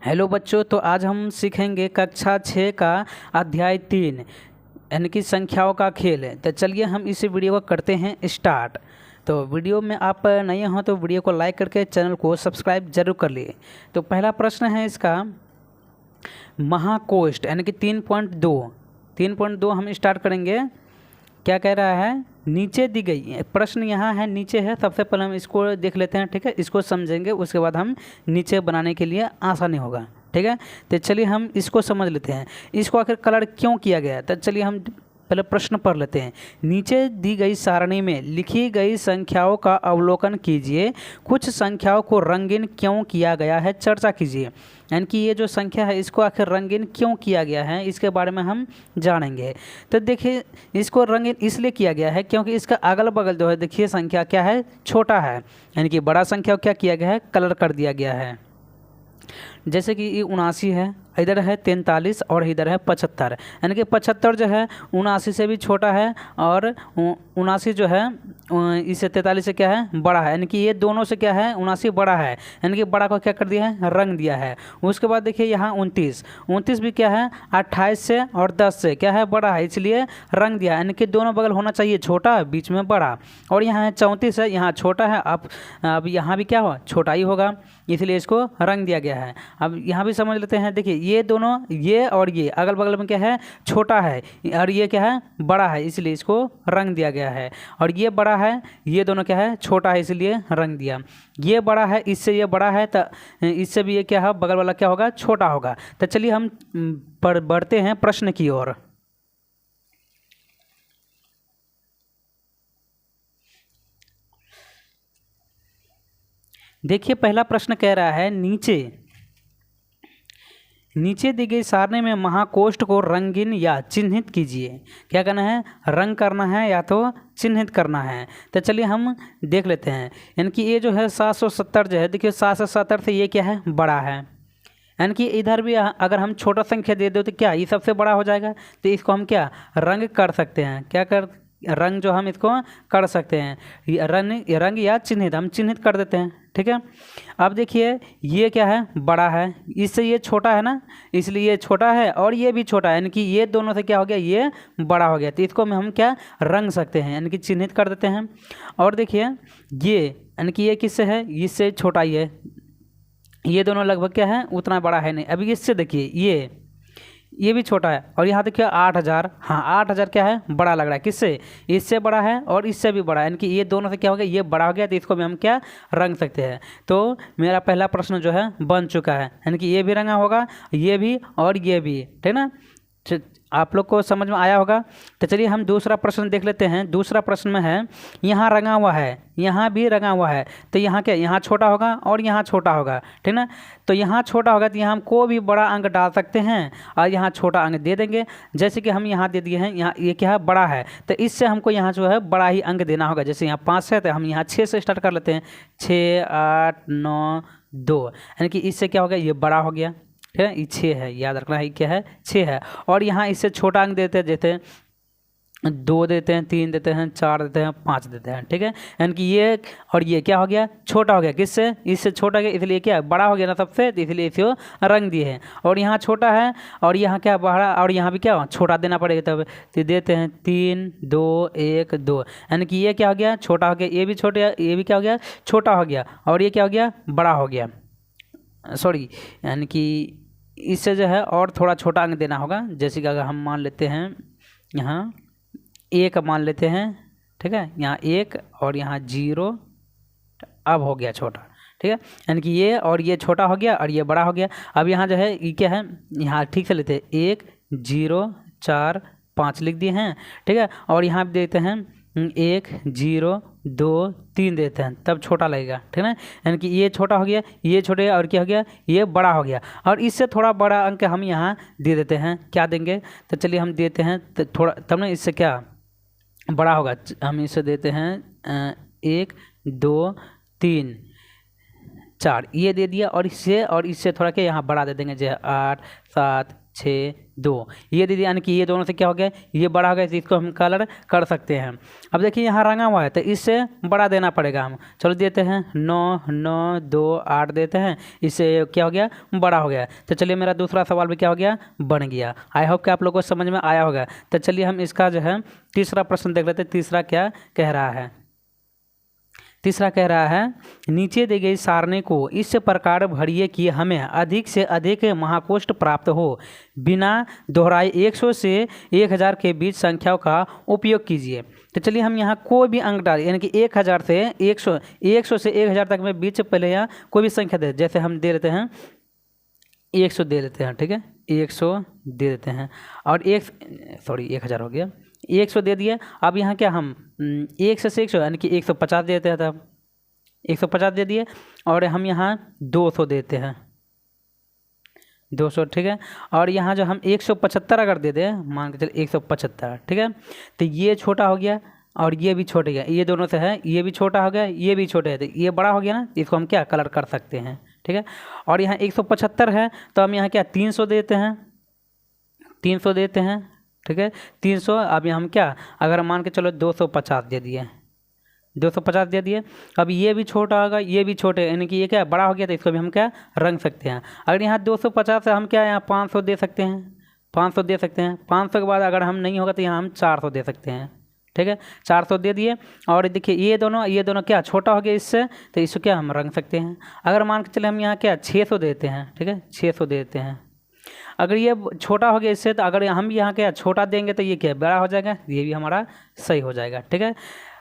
Hello बच्चों, तो आज हम सीखेंगे कक्षा 6 का अध्याय 3 यानी कि संख्याओं का खेल। तो चलिए हम इस वीडियो को करते हैं स्टार्ट। तो वीडियो में आप नए हो तो वीडियो को लाइक करके चैनल को सब्सक्राइब जरूर कर लिए। तो पहला प्रश्न है इसका महाकोष्ठ यानी कि 3.2 हम स्टार्ट करेंगे। क्या कह रहा है, नीचे दी गई प्रश्न यहाँ है, नीचे है। सबसे पहले हम इसको देख लेते हैं, ठीक है, इसको समझेंगे, उसके बाद हम नीचे बनाने के लिए आसानी होगा, ठीक है। तो चलिए हम इसको समझ लेते हैं, इसको आखिर कलर क्यों किया गया है। तो चलिए हम पहले प्रश्न पढ़ लेते हैं। नीचे दी गई सारणी में लिखी गई संख्याओं का अवलोकन कीजिए, कुछ संख्याओं को रंगीन क्यों किया गया है चर्चा कीजिए। यानी कि ये जो संख्या है इसको आखिर रंगीन क्यों किया गया है, इसके बारे में हम जानेंगे। तो देखिए, इसको रंगीन इसलिए किया गया है क्योंकि इसका अगल बगल जो है, देखिए संख्या क्या है, छोटा है। यानी कि बड़ा संख्या क्या किया गया है, कलर कर दिया गया है। जैसे कि ये 79 है, इधर है 43 और इधर है 75। यानी कि 75 जो है 79 से भी छोटा है और 79 जो है इससे 43 से क्या है, बड़ा है। यानी कि ये दोनों से क्या है, 79 बड़ा है। यानी कि बड़ा को क्या कर दिया है, रंग दिया है। उसके बाद देखिए यहाँ 29 भी क्या है, 28 से और 10 से क्या है, बड़ा है, इसलिए रंग दिया। यानी कि दोनों बगल होना चाहिए छोटा, बीच में बड़ा। और यहाँ है 34 है, यहाँ छोटा है, अब यहाँ भी क्या हो, छोटा ही होगा, इसलिए इसको रंग दिया गया है। अब यहाँ भी समझ लेते हैं। देखिए ये दोनों, ये और ये अगल बगल में क्या है, छोटा है, और ये क्या है, बड़ा है, इसलिए इसको रंग दिया गया है। और ये बड़ा है, ये दोनों क्या है, छोटा है, इसलिए रंग दिया। ये बड़ा है, इससे ये बड़ा है, तो इससे भी ये क्या है, बगल वाला क्या होगा, छोटा होगा। तो चलिए हम बढ़ते हैं प्रश्न की ओर। देखिए पहला प्रश्न कह रहा है, नीचे दी गई सारणी में महाकोष्ठ को रंगीन या चिन्हित कीजिए। क्या करना है, रंग करना है या तो चिन्हित करना है। तो चलिए हम देख लेते हैं। यानी कि ये जो है 770 जो है, देखिए 770 से ये क्या है, बड़ा है। यानी कि इधर भी अगर हम छोटा संख्या दे दो तो क्या ये सबसे बड़ा हो जाएगा। तो इसको हम क्या रंग कर सकते हैं, क्या कर रंग जो हम इसको कर सकते हैं, रंग या चिन्हित, हम चिन्हित कर देते हैं, ठीक है। अब देखिए ये क्या है, बड़ा है, इससे ये छोटा है ना, इसलिए ये छोटा है और ये भी छोटा है। यानी कि ये दोनों से क्या हो गया, ये बड़ा हो गया। तो इसको हम क्या रंग सकते हैं, यानी कि चिन्हित कर देते हैं। और देखिए ये, यानी कि ये किससे है, इससे छोटा ही है, ये दोनों लगभग क्या है, उतना बड़ा है नहीं। अभी इससे देखिए ये भी छोटा है, और यहाँ देखिए 8000, हाँ 8000 क्या है, बड़ा लग रहा है, किससे, इससे बड़ा है और इससे भी बड़ा है। यानी कि ये दोनों से क्या हो गया, ये बड़ा हो गया, तो इसको भी हम क्या रंग सकते हैं। तो मेरा पहला प्रश्न जो है बन चुका है। यानी कि ये भी रंगा होगा, ये भी और ये भी, ठीक ना। आप लोग को समझ में आया होगा। तो चलिए हम दूसरा प्रश्न देख लेते हैं। दूसरा प्रश्न में है, यहाँ रंगा हुआ है, यहाँ भी रंगा हुआ है, तो यहाँ क्या, यहाँ छोटा होगा और यहाँ छोटा होगा, ठीक ना। तो यहाँ छोटा होगा तो यहाँ हम को भी बड़ा अंक डाल सकते हैं और यहाँ छोटा अंक दे देंगे। जैसे कि हम यहाँ दे दिए हैं, यहाँ ये क्या है, बड़ा है, तो इससे हमको यहाँ जो है बड़ा ही अंक देना होगा। जैसे यहाँ 5 है तो हम यहाँ 6 से स्टार्ट कर लेते हैं, 6 8 9 2। यानी कि इससे क्या हो गया, ये बड़ा हो गया, ठीक है। ये 6 है, याद रखना है, क्या है, 6 है। और यहाँ इससे छोटा अंक देते हैं, जैसे 2 देते हैं, 3 देते हैं, 4 देते हैं, 5 देते हैं, ठीक है। यानी कि ये और ये क्या हो गया, छोटा हो गया, किससे, इससे छोटा गया, इसलिए क्या बड़ा हो गया ना सबसे, तो इसलिए इसको रंग दिए हैं। और यहाँ छोटा है और यहाँ क्या बड़ा, और यहाँ भी क्या छोटा देना पड़ेगा, तब तो देते हैं 3 2 1 2। यानी कि ये क्या हो गया, छोटा हो गया, ये भी छोटा, ये भी क्या हो गया, छोटा हो गया, और ये क्या हो गया, बड़ा हो गया, सॉरी। यानी कि इससे जो है और थोड़ा छोटा अंक देना होगा। जैसे कि अगर हम मान लेते हैं यहाँ 1 मान लेते हैं, ठीक है, यहाँ 1 और यहाँ 0, अब हो गया छोटा, ठीक है। यानी कि ये और ये छोटा हो गया और ये बड़ा हो गया। अब यहाँ जो है ये क्या है, यहाँ ठीक से लेते हैं, 1 0 4 5 लिख दिए हैं, ठीक है। और यहाँ भी देते हैं 1 0 2 3 देते हैं, तब छोटा लगेगा, ठीक है। यानी कि ये छोटा हो गया, ये छोटे, और क्या हो गया, ये बड़ा हो गया। और इससे थोड़ा बड़ा अंक हम यहाँ दे देते हैं, क्या देंगे, तो चलिए हम देते हैं, तो थोड़ा तब ना इससे क्या बड़ा होगा, हम इसे देते हैं 1 2 3 4, ये दे दिया। और इससे थोड़ा क्या यहाँ बड़ा दे देंगे, जो 8 7 6 2। ये दीजिए, यानी कि ये दोनों से क्या हो गया, ये बड़ा हो गया, तो इसको हम कलर कर सकते हैं। अब देखिए यहाँ रंगा हुआ है तो इससे बड़ा देना पड़ेगा हम। चलो देते हैं 9 9 2 8 देते हैं, इससे क्या हो गया, बड़ा हो गया। तो चलिए मेरा दूसरा सवाल भी क्या हो गया, बन गया। आई होप कि आप लोगों को समझ में आया होगा। तो चलिए हम इसका जो है तीसरा प्रश्न देख लेते हैं। तीसरा क्या कह रहा है, तीसरा कह रहा है नीचे दी गई सारणी को इस प्रकार भरिए कि हमें अधिक से अधिक महाकोष्ठ प्राप्त हो, बिना दोहराए 100 से 1000 के बीच संख्याओं का उपयोग कीजिए। तो चलिए हम यहाँ कोई भी अंक डाल, यानी कि 1000 से 100 से 1000 तक में बीच पहले यहाँ कोई भी संख्या दे, जैसे हम दे देते हैं 100 दे देते हैं, ठीक है 100 दे देते हैं। और 1000 हो गया, 100 दे दिए। अब यहाँ क्या हम 100 से 100 यानी कि 150 देते हैं, तब 150 दे दिए। और हम यहाँ 200 देते हैं, 200, ठीक है। और यहाँ जो हम 175 अगर दे दें, मान के चलिए 175, ठीक है। तो ये छोटा हो गया और ये भी छोटे गया, ये दोनों से है, ये भी छोटा हो गया, ये भी छोटे है, तो ये बड़ा हो गया ना, इसको हम क्या कलर कर सकते हैं, ठीक है। और यहाँ 175 है तो हम यहाँ क्या 300 देते हैं, 300 देते हैं, ठीक है 300। अब हम क्या, अगर मान के चलो 250 दे दिए, 250 दे दिए। अब ये भी छोटा होगा, ये भी छोटे, यानी कि ये क्या बड़ा हो गया, तो इसको भी हम क्या रंग सकते हैं। अगर यहाँ 250 है हम क्या यहाँ 500 दे सकते हैं, 500 दे सकते हैं। 500 के बाद अगर हम नहीं होगा तो यहाँ हम 400 दे सकते हैं, ठीक है 400 दे दिए। और देखिए ये दोनों क्या छोटा हो गया इससे, तो इसको क्या हम रंग सकते हैं। अगर मान के चले हम यहाँ क्या 600 देते हैं, ठीक है 600 देते हैं। अगर ये छोटा हो गया इससे, तो अगर हम यहाँ क्या छोटा देंगे तो ये क्या बड़ा हो जाएगा, ये भी हमारा सही हो जाएगा, ठीक है।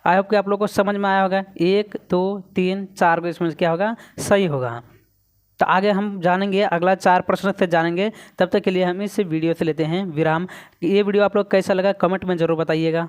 आई होप कि आप लोग को समझ में आया होगा। 1 2 3 4 को इसमें क्या होगा, सही होगा। तो आगे हम जानेंगे, अगला 4 प्रश्न से जानेंगे। तब तक के लिए हम इस वीडियो से लेते हैं विराम। ये वीडियो आप लोग कैसा लगा कमेंट में ज़रूर बताइएगा।